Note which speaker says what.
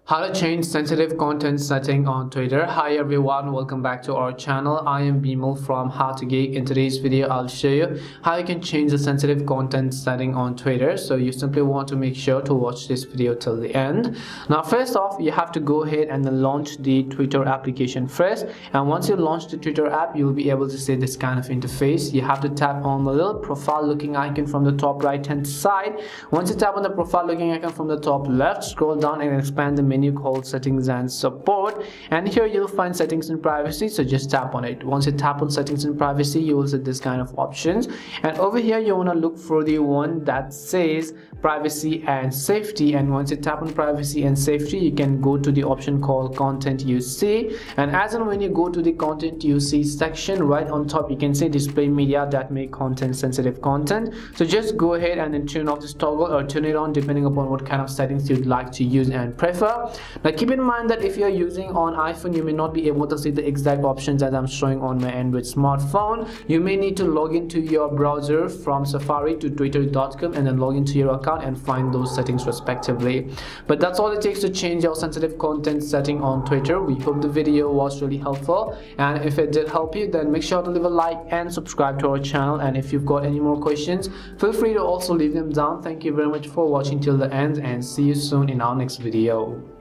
Speaker 1: How to change sensitive content setting on Twitter. Hi everyone, welcome back to our channel. I am Bimal from How to Geek. In today's video, I'll show you how you can change the sensitive content setting on Twitter. So you simply want to make sure to watch this video till the end. Now first off, you have to go ahead and launch the Twitter application first. And once you launch the Twitter app, you'll be able to see this kind of interface. You have to tap on the little profile looking icon from the top right hand side. Once you tap on the profile looking icon from the top left, scroll down and expand the menu called settings and support, and here you'll find settings and privacy. So just tap on it. Once you tap on settings and privacy, you will see this kind of options, and over here you want to look for the one that says privacy and safety. And once you tap on privacy and safety, you can go to the option called content you see, and as and when you go to the content you see section, right on top you can say display media that may contain sensitive content. So just go ahead and then turn off this toggle or turn it on depending upon what kind of settings you'd like to use and prefer. Now keep in mind that if you're using on iPhone, you may not be able to see the exact options as I'm showing on my Android smartphone. You may need to log into your browser from Safari to twitter.com and then log into your account and find those settings respectively. But that's all it takes to change your sensitive content setting on Twitter. We hope the video was really helpful, and if it did help you, then make sure to leave a like and subscribe to our channel. And if you've got any more questions, feel free to also leave them down. Thank you very much for watching till the end, and see you soon in our next video.